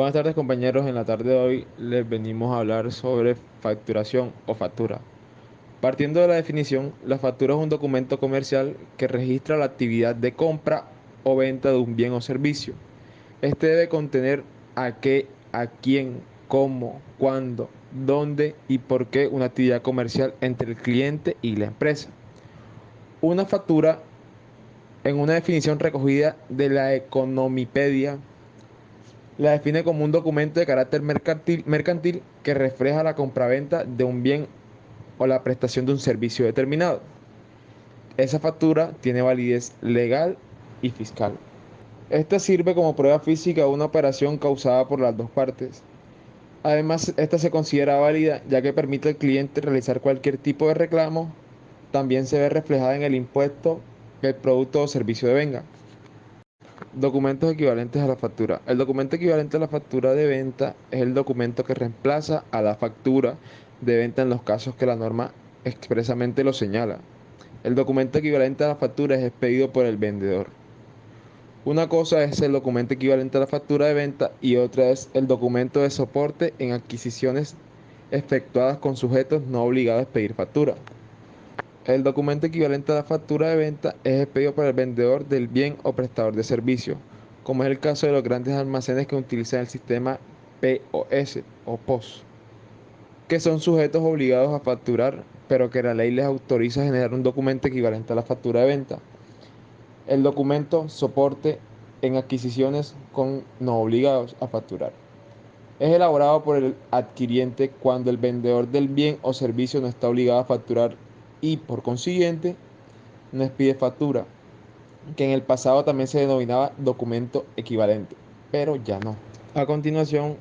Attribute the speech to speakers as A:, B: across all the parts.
A: Buenas tardes compañeros, en la tarde de hoy les venimos a hablar sobre facturación o factura. Partiendo de la definición, la factura es un documento comercial que registra la actividad de compra o venta de un bien o servicio. Este debe contener a qué, a quién, cómo, cuándo, dónde y por qué una actividad comercial entre el cliente y la empresa. Una factura, en una definición recogida de la Economipedia, la define como un documento de carácter mercantil que refleja la compraventa de un bien o la prestación de un servicio determinado. Esa factura tiene validez legal y fiscal. Esta sirve como prueba física de una operación causada por las dos partes. Además, esta se considera válida ya que permite al cliente realizar cualquier tipo de reclamo. También se ve reflejada en el impuesto que el producto o servicio devenga. Documentos equivalentes a la factura. El documento equivalente a la factura de venta es el documento que reemplaza a la factura de venta en los casos que la norma expresamente lo señala. El documento equivalente a la factura es expedido por el vendedor. Una cosa es el documento equivalente a la factura de venta y otra es el documento de soporte en adquisiciones efectuadas con sujetos no obligados a expedir factura. El documento equivalente a la factura de venta es expedido por el vendedor del bien o prestador de servicio, como es el caso de los grandes almacenes que utilizan el sistema POS o POS, que son sujetos obligados a facturar, pero que la ley les autoriza a generar un documento equivalente a la factura de venta. El documento soporte en adquisiciones con no obligados a facturar. Es elaborado por el adquiriente cuando el vendedor del bien o servicio no está obligado a facturar y, por consiguiente, no expide factura, que en el pasado también se denominaba documento equivalente, pero ya no. A continuación,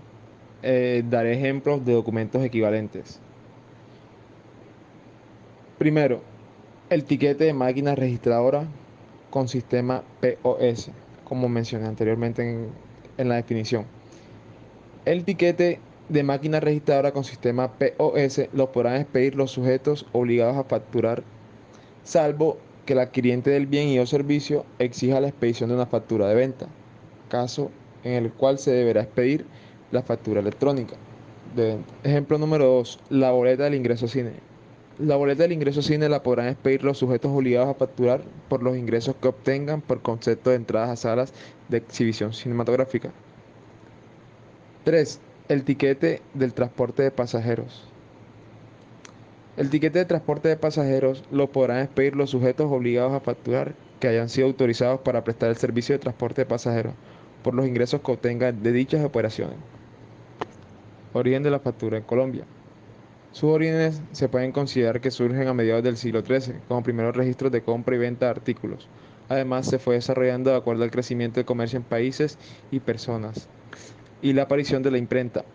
A: daré ejemplos de documentos equivalentes. Primero, el tiquete de máquina registradora con sistema POS, como mencioné anteriormente en la definición. El tiquete de máquina registradora con sistema POS lo podrán expedir los sujetos obligados a facturar, salvo que el adquiriente del bien y o servicio exija la expedición de una factura de venta, caso en el cual se deberá expedir la factura electrónica de venta. Ejemplo número 2, la boleta del ingreso cine. La boleta del ingreso cine la podrán expedir los sujetos obligados a facturar por los ingresos que obtengan por concepto de entradas a salas de exhibición cinematográfica. 3. El tiquete del transporte de pasajeros. El tiquete de transporte de pasajeros lo podrán expedir los sujetos obligados a facturar que hayan sido autorizados para prestar el servicio de transporte de pasajeros por los ingresos que obtengan de dichas operaciones. Origen de la factura en Colombia. Sus orígenes se pueden considerar que surgen a mediados del siglo XIII, como primeros registros de compra y venta de artículos. Además, se fue desarrollando de acuerdo al crecimiento del comercio en países y personas y la aparición de la imprenta.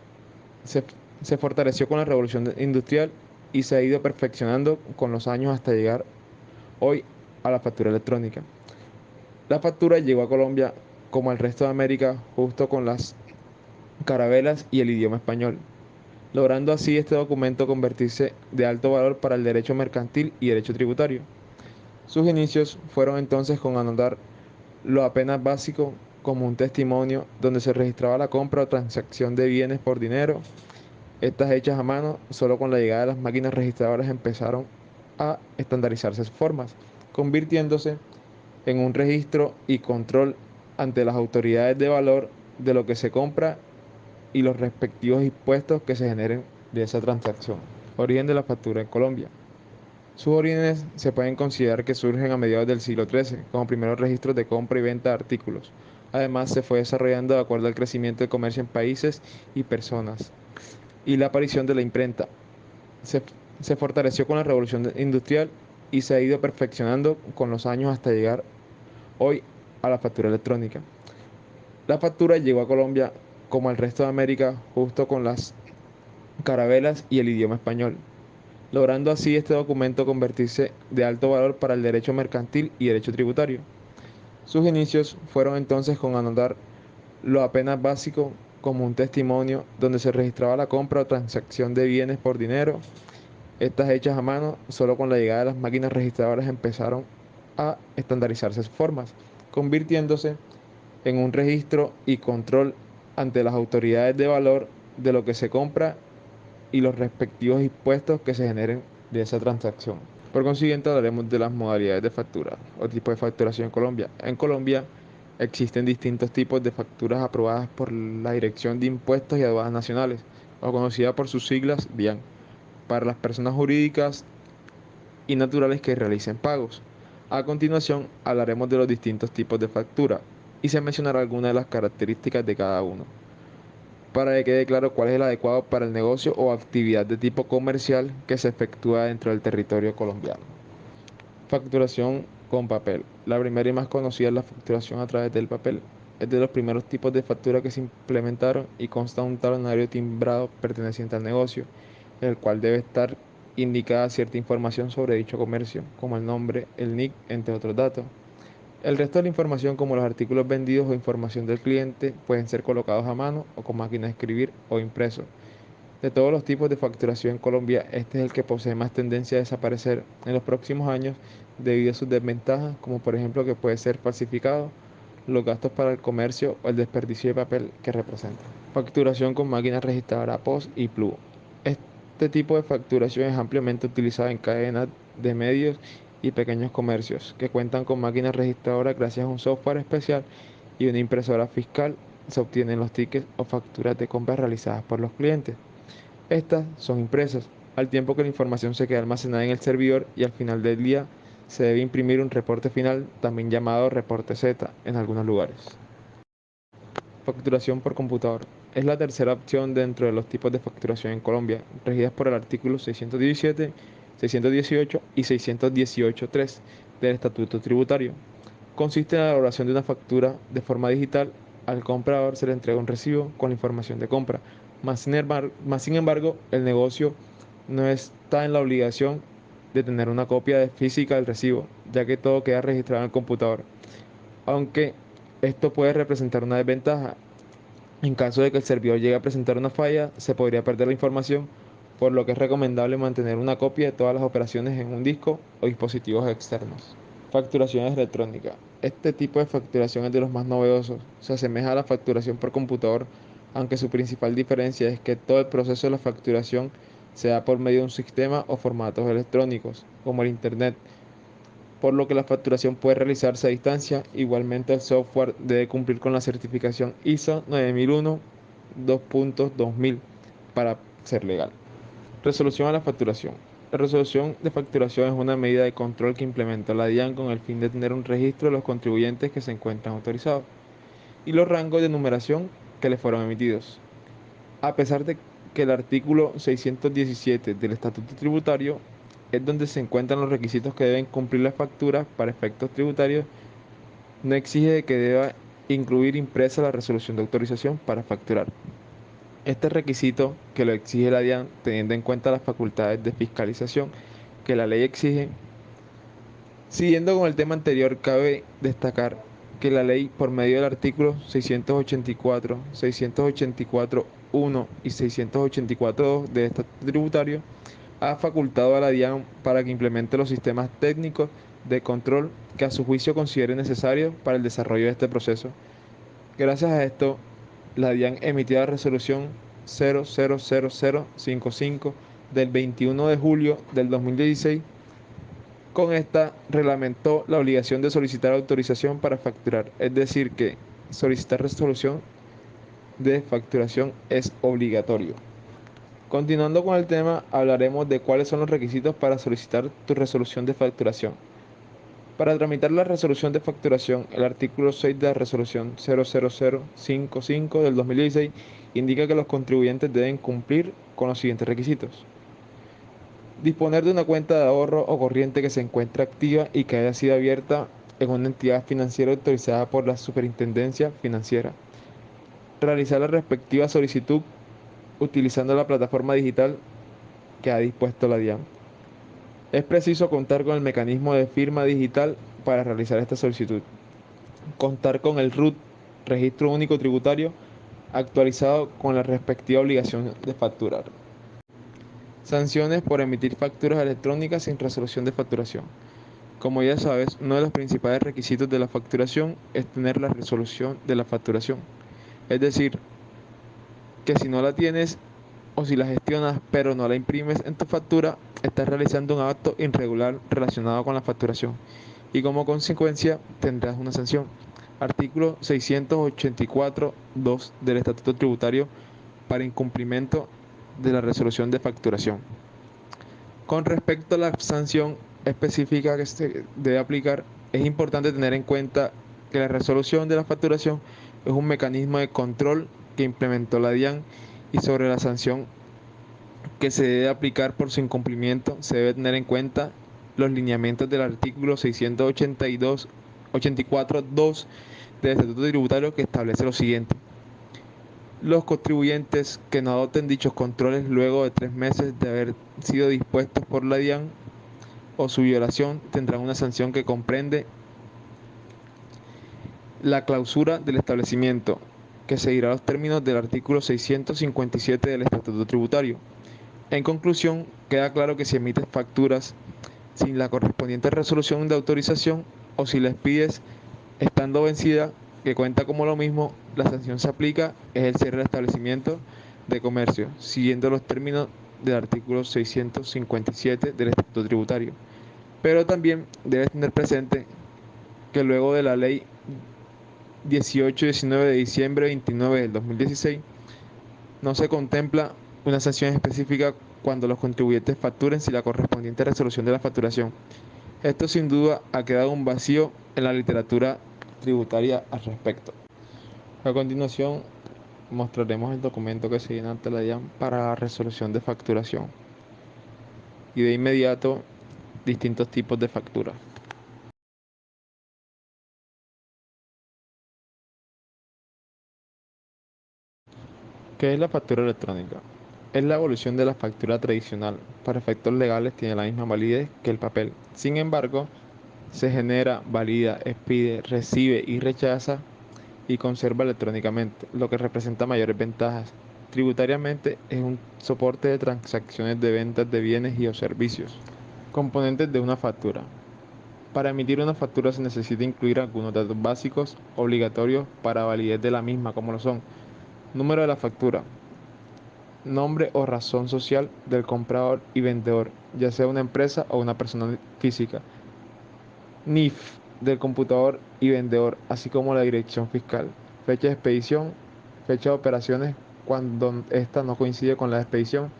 A: Se, se fortaleció con la revolución industrial y se ha ido perfeccionando con los años hasta llegar hoy a la factura electrónica. La factura llegó a Colombia, como al resto de América, justo con las carabelas y el idioma español, logrando así este documento convertirse de alto valor para el derecho mercantil y derecho tributario. Sus inicios fueron entonces con anotar lo apenas básico como un testimonio donde se registraba la compra o transacción de bienes por dinero. Estas hechas a mano, solo con la llegada de las máquinas registradoras empezaron a estandarizarse sus formas, convirtiéndose en un registro y control ante las autoridades de valor de lo que se compra y los respectivos impuestos que se generen de esa transacción. Origen de la factura en Colombia. Sus orígenes se pueden considerar que surgen a mediados del siglo XIII, como primeros registros de compra y venta de artículos. Además, se fue desarrollando de acuerdo al crecimiento del comercio en países y personas y la aparición de la imprenta. Se, se fortaleció con la revolución industrial y se ha ido perfeccionando con los años hasta llegar hoy a la factura electrónica. La factura llegó a Colombia, como al resto de América, justo con las carabelas y el idioma español, logrando así este documento convertirse de alto valor para el derecho mercantil y derecho tributario. Sus inicios fueron entonces con anotar lo apenas básico como un testimonio donde se registraba la compra o transacción de bienes por dinero. Estas hechas a mano, solo con la llegada de las máquinas registradoras empezaron a estandarizarse sus formas, convirtiéndose en un registro y control ante las autoridades de valor de lo que se compra y los respectivos impuestos que se generen de esa transacción. Por consiguiente, hablaremos de las modalidades de factura o tipo de facturación en Colombia. En Colombia existen distintos tipos de facturas aprobadas por la Dirección de Impuestos y Aduanas Nacionales, o conocida por sus siglas DIAN, para las personas jurídicas y naturales que realicen pagos. A continuación, hablaremos de los distintos tipos de factura y se mencionará algunas de las características de cada uno, para que quede claro cuál es el adecuado para el negocio o actividad de tipo comercial que se efectúa dentro del territorio colombiano. Facturación con papel. La primera y más conocida es la facturación a través del papel. Es de los primeros tipos de factura que se implementaron y consta de un talonario timbrado perteneciente al negocio, en el cual debe estar indicada cierta información sobre dicho comercio, como el nombre, el NIC, entre otros datos. El resto de la información, como los artículos vendidos o información del cliente, pueden ser colocados a mano o con máquina de escribir o impreso. De todos los tipos de facturación en Colombia, este es el que posee más tendencia a desaparecer en los próximos años debido a sus desventajas, como por ejemplo que puede ser falsificado, los gastos para el comercio o el desperdicio de papel que representa. Facturación con máquinas registradoras POS y PLU. Este tipo de facturación es ampliamente utilizado en cadenas de medios y pequeños comercios que cuentan con máquinas registradoras gracias a un software especial y una impresora fiscal. Se obtienen los tickets o facturas de compras realizadas por los clientes. Estas son impresas, al tiempo que la información se queda almacenada en el servidor y al final del día se debe imprimir un reporte final, también llamado reporte Z, en algunos lugares. Facturación por computador. Es la tercera opción dentro de los tipos de facturación en Colombia, regidas por el artículo 617, 618 y 618.3 del Estatuto Tributario. Consiste en la elaboración de una factura de forma digital. Al comprador se le entrega un recibo con la información de compra. Más sin embargo, el negocio no está en la obligación de tener una copia física del recibo, ya que todo queda registrado en el computador. Aunque esto puede representar una desventaja. En caso de que el servidor llegue a presentar una falla, se podría perder la información, por lo que es recomendable mantener una copia de todas las operaciones en un disco o dispositivos externos. Facturación electrónica. Este tipo de facturación es de los más novedosos. Se asemeja a la facturación por computador, aunque su principal diferencia es que todo el proceso de la facturación se da por medio de un sistema o formatos electrónicos, como el Internet, por lo que la facturación puede realizarse a distancia. Igualmente, el software debe cumplir con la certificación ISO 9001 2.2000 para ser legal. Resolución a la facturación. La resolución de facturación es una medida de control que implementa la DIAN con el fin de tener un registro de los contribuyentes que se encuentran autorizados y los rangos de numeración que les fueron emitidos. A pesar de que el artículo 617 del Estatuto Tributario es donde se encuentran los requisitos que deben cumplir las facturas para efectos tributarios, no exige que deba incluir impresa la resolución de autorización para facturar. Este requisito que lo exige la DIAN teniendo en cuenta las facultades de fiscalización que la ley exige. Siguiendo con el tema anterior, cabe destacar que la ley, por medio del artículo 684, 684.1 y 684.2 del Estatuto Tributario, ha facultado a la DIAN para que implemente los sistemas técnicos de control que a su juicio considere necesarios para el desarrollo de este proceso. Gracias a esto, la DIAN emitió la resolución 000055 del 21 de julio del 2016. Con esta reglamentó la obligación de solicitar autorización para facturar, es decir que solicitar resolución de facturación es obligatorio. Continuando con el tema, hablaremos de cuáles son los requisitos para solicitar tu resolución de facturación. Para tramitar la resolución de facturación, el artículo 6 de la resolución 00055 del 2016 indica que los contribuyentes deben cumplir con los siguientes requisitos. Disponer de una cuenta de ahorro o corriente que se encuentre activa y que haya sido abierta en una entidad financiera autorizada por la Superintendencia Financiera. Realizar la respectiva solicitud utilizando la plataforma digital que ha dispuesto la DIAN. Es preciso contar con el mecanismo de firma digital para realizar esta solicitud. Contar con el RUT, Registro Único Tributario, actualizado con la respectiva obligación de facturar. Sanciones por emitir facturas electrónicas sin resolución de facturación. Como ya sabes, uno de los principales requisitos de la facturación es tener la resolución de la facturación. Es decir, que si no la tienes o si la gestionas pero no la imprimes en tu factura, estás realizando un acto irregular relacionado con la facturación y como consecuencia tendrás una sanción. Artículo 684.2 del Estatuto Tributario para incumplimiento de la resolución de facturación. Con respecto a la sanción específica que se debe aplicar, es importante tener en cuenta que la resolución de la facturación es un mecanismo de control que implementó la DIAN y sobre la sanción que se debe aplicar por su incumplimiento se debe tener en cuenta los lineamientos del artículo 684.2 del Estatuto Tributario que establece lo siguiente. Los contribuyentes que no adopten dichos controles luego de 3 meses de haber sido dispuestos por la DIAN o su violación tendrán una sanción que comprende la clausura del establecimiento, que seguirá los términos del artículo 657 del Estatuto Tributario. En conclusión, queda claro que si emites facturas sin la correspondiente resolución de autorización o si les pides estando vencida, que cuenta como lo mismo, la sanción se aplica es el cierre del establecimiento de comercio, siguiendo los términos del artículo 657 del Estatuto Tributario. Pero también debes tener presente que luego de la ley 18-19 de diciembre 29 del 2016, no se contempla una sanción específica cuando los contribuyentes facturen sin la correspondiente resolución de la facturación. Esto sin duda ha quedado un vacío en la literatura tributaria al respecto. A continuación mostraremos el documento que se llena ante la DIAN para la resolución de facturación y de inmediato distintos tipos de factura. ¿Qué es la factura electrónica? Es la evolución de la factura tradicional. Para efectos legales tiene la misma validez que el papel. Sin embargo, se genera, valida, expide, recibe y rechaza y conserva electrónicamente, lo que representa mayores ventajas. Tributariamente es un soporte de transacciones de ventas de bienes y o servicios. Componentes de una factura. Para emitir una factura se necesita incluir algunos datos básicos obligatorios para validez de la misma, como lo son: número de la factura, nombre o razón social del comprador y vendedor, ya sea una empresa o una persona física, NIF del computador y vendedor, así como la dirección fiscal, fecha de expedición, fecha de operaciones cuando ésta no coincide con la expedición,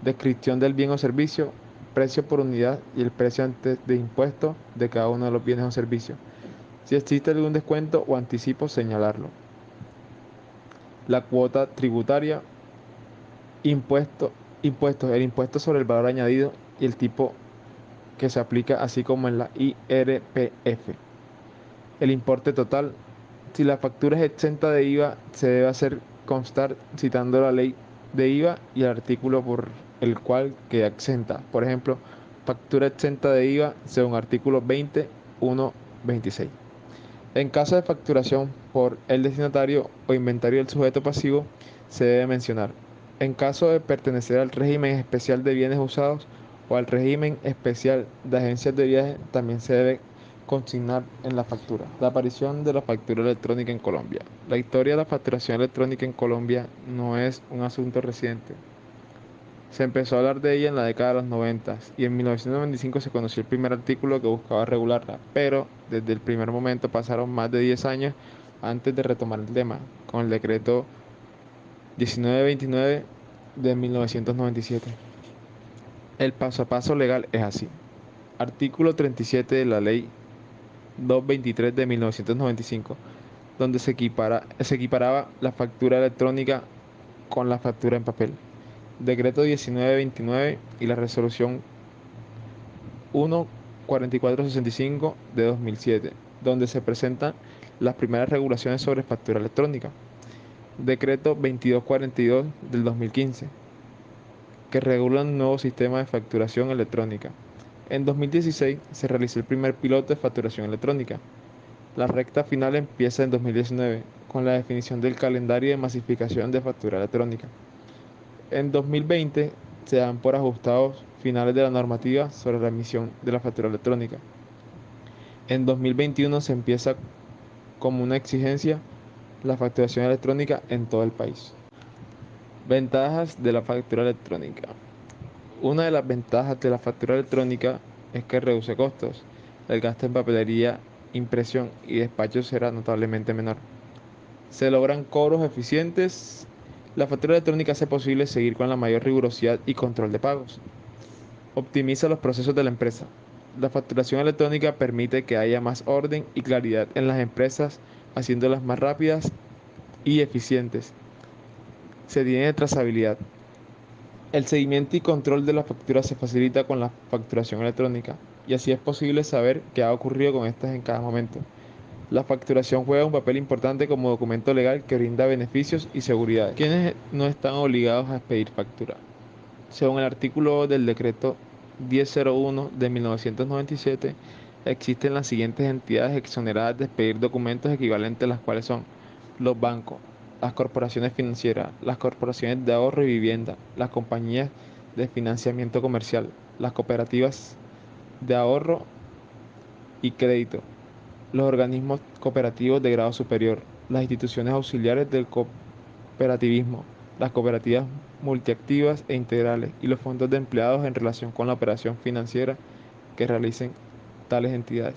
A: descripción del bien o servicio, precio por unidad y el precio antes de impuesto de cada uno de los bienes o servicios. Si existe algún descuento o anticipo, señalarlo. La cuota tributaria, impuestos, el impuesto sobre el valor añadido y el tipo que se aplica, así como en la IRPF. El importe total. Si la factura es exenta de IVA, se debe hacer constar citando la ley de IVA y el artículo por el cual queda exenta. Por ejemplo, factura exenta de IVA según artículo 20.1.26. En caso de facturación por el destinatario o inventario del sujeto pasivo, se debe mencionar. En caso de pertenecer al régimen especial de bienes usados o al régimen especial de agencias de viaje, también se debe consignar en la factura. La aparición de la factura electrónica en Colombia. La historia de la facturación electrónica en Colombia no es un asunto reciente. Se empezó a hablar de ella en la década de los 90 y en 1995 se conoció el primer artículo que buscaba regularla, pero desde el primer momento pasaron más de 10 años antes de retomar el tema, con el decreto 1929 de 1997. El paso a paso legal es así. Artículo 37 de la Ley 223 de 1995, donde se equiparaba la factura electrónica con la factura en papel. Decreto 1929 y la resolución 14465 de 2007, donde se presentan las primeras regulaciones sobre factura electrónica. Decreto 2242 del 2015, que regula un nuevo sistema de facturación electrónica. En 2016 se realizó el primer piloto de facturación electrónica. La recta final empieza en 2019 con la definición del calendario de masificación de factura electrónica. En 2020 se dan por ajustados finales de la normativa sobre la emisión de la factura electrónica. En 2021 se empieza como una exigencia la facturación electrónica en todo el país. Ventajas de la factura electrónica. Una de las ventajas de la factura electrónica es que reduce costos. El gasto en papelería, impresión y despacho será notablemente menor. Se logran cobros eficientes. La factura electrónica hace posible seguir con la mayor rigurosidad y control de pagos. Optimiza los procesos de la empresa. La facturación electrónica permite que haya más orden y claridad en las empresas, haciéndolas más rápidas y eficientes. Se tiene trazabilidad. El seguimiento y control de la factura se facilita con la facturación electrónica, y así es posible saber qué ha ocurrido con estas en cada momento. La facturación juega un papel importante como documento legal que brinda beneficios y seguridad. ¿Quiénes no están obligados a expedir factura? Según el artículo del decreto 1001 de 1997, existen las siguientes entidades exoneradas de expedir documentos equivalentes, las cuales son los bancos, las corporaciones financieras, las corporaciones de ahorro y vivienda, las compañías de financiamiento comercial, las cooperativas de ahorro y crédito, los organismos cooperativos de grado superior, las instituciones auxiliares del cooperativismo, las cooperativas multiactivas e integrales y los fondos de empleados en relación con la operación financiera que realicen tales entidades.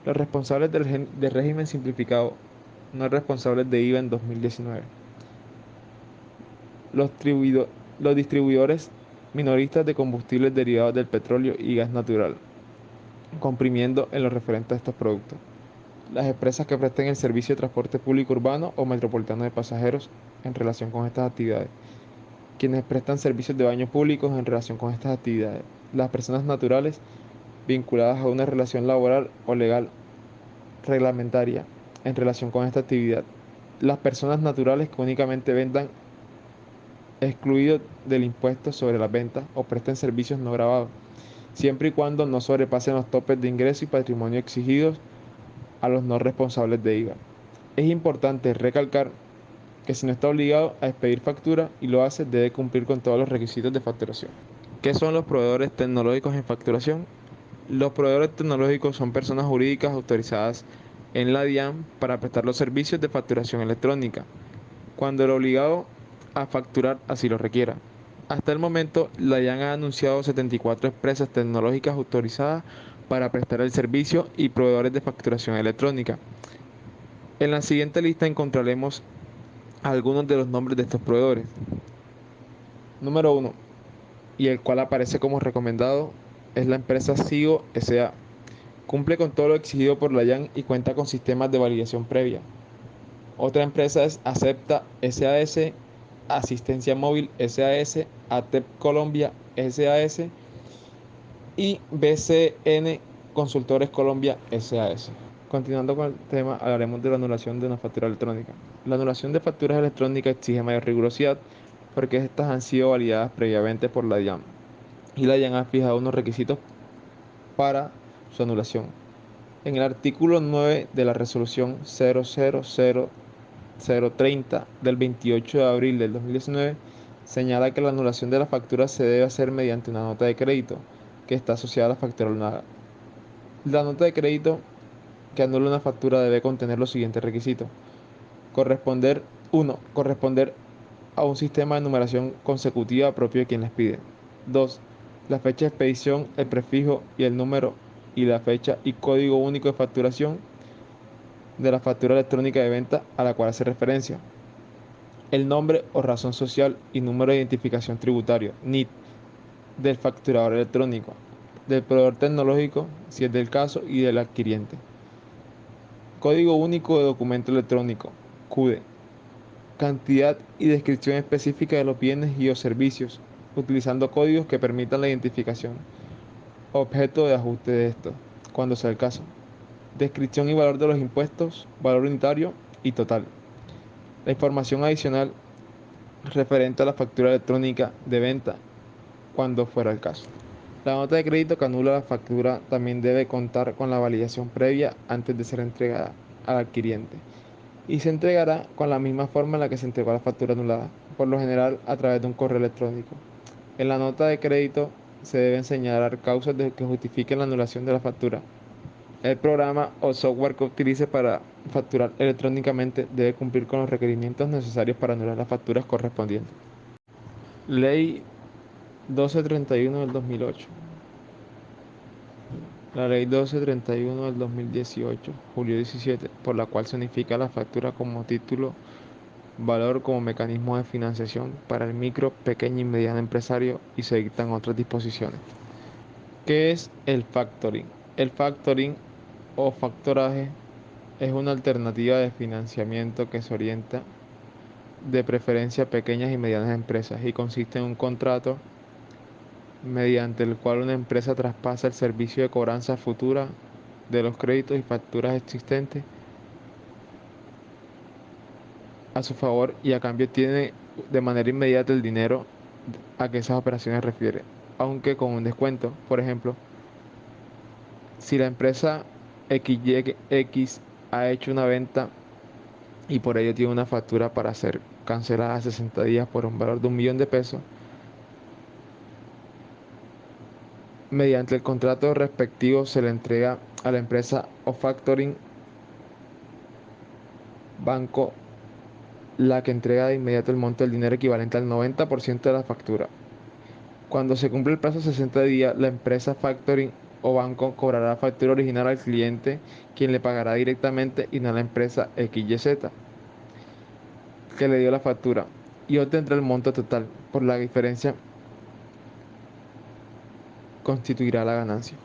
A: Los responsables del régimen simplificado, no responsables de IVA en 2019. Los, los distribuidores minoristas de combustibles derivados del petróleo y gas natural, comprimiendo en lo referente a estos productos. Las empresas que presten el servicio de transporte público urbano o metropolitano de pasajeros en relación con estas actividades. Quienes prestan servicios de baño públicos en relación con estas actividades. Las personas naturales vinculadas a una relación laboral o legal reglamentaria en relación con esta actividad. Las personas naturales que únicamente vendan excluidos del impuesto sobre las ventas o presten servicios no gravados, siempre y cuando no sobrepasen los topes de ingreso y patrimonio exigidos a los no responsables de IVA. Es importante recalcar que si no está obligado a expedir factura y lo hace, debe cumplir con todos los requisitos de facturación. ¿Qué son los proveedores tecnológicos en facturación? Los proveedores tecnológicos son personas jurídicas autorizadas en la DIAN para prestar los servicios de facturación electrónica, cuando el obligado a facturar así lo requiera. Hasta el momento, la DIAN ha anunciado 74 empresas tecnológicas autorizadas para prestar el servicio y proveedores de facturación electrónica. En la siguiente lista encontraremos algunos de los nombres de estos proveedores. Número 1, y el cual aparece como recomendado, es la empresa SIGO SA. Cumple con todo lo exigido por la DIAN y cuenta con sistemas de validación previa. Otra empresa es Acepta SAS, Asistencia Móvil SAS, ATEP Colombia SAS y BCN Consultores Colombia SAS. Continuando con el tema, hablaremos de la anulación de una factura electrónica. La anulación de facturas electrónicas exige mayor rigurosidad porque estas han sido validadas previamente por la DIAN y la DIAN ha fijado unos requisitos para su anulación. En el artículo 9 de la resolución 000030 del 28 de abril del 2019 señala que la anulación de la factura se debe hacer mediante una nota de crédito que está asociada a la factura anulada. La nota de crédito que anula una factura debe contener los siguientes requisitos. Corresponder 1. Corresponder a un sistema de numeración consecutiva propio de quien les pide. 2. La fecha de expedición, el prefijo y el número y la fecha y código único de facturación de la factura electrónica de venta a la cual hace referencia. El nombre o razón social y número de identificación tributario, NIT, del facturador electrónico, del proveedor tecnológico, si es del caso, y del adquiriente. Código único de documento electrónico, CUDE. Cantidad y descripción específica de los bienes y o servicios, utilizando códigos que permitan la identificación. Objeto de ajuste de estos, cuando sea el caso. Descripción y valor de los impuestos, valor unitario y total. La información adicional referente a la factura electrónica de venta, cuando fuera el caso. La nota de crédito que anula la factura también debe contar con la validación previa antes de ser entregada al adquiriente y se entregará con la misma forma en la que se entregó la factura anulada, por lo general a través de un correo electrónico. En la nota de crédito se deben señalar causas que justifiquen la anulación de la factura. El programa o software que utilice para facturar electrónicamente debe cumplir con los requerimientos necesarios para anular las facturas correspondientes. Ley 1231 del 2008. La Ley 1231 del 2018, julio 17, por la cual se unifica la factura como título valor como mecanismo de financiación para el micro, pequeño y mediano empresario y se dictan otras disposiciones. ¿Qué es el factoring? El factoring o factoraje es una alternativa de financiamiento que se orienta de preferencia a pequeñas y medianas empresas y consiste en un contrato mediante el cual una empresa traspasa el servicio de cobranza futura de los créditos y facturas existentes a su favor y a cambio tiene de manera inmediata el dinero a que esas operaciones refiere, aunque con un descuento. Por ejemplo, si la empresa XYX ha hecho una venta y por ello tiene una factura para ser cancelada a 60 días por un valor de 1 millón de pesos, mediante el contrato respectivo se le entrega a la empresa o factoring banco la que entrega de inmediato el monto del dinero equivalente al 90% de la factura. Cuando se cumple el plazo de 60 días, la empresa factoring o banco cobrará la factura original al cliente, quien le pagará directamente y no a la empresa XYZ que le dio la factura y obtendrá el monto total. Por la diferencia constituirá la ganancia.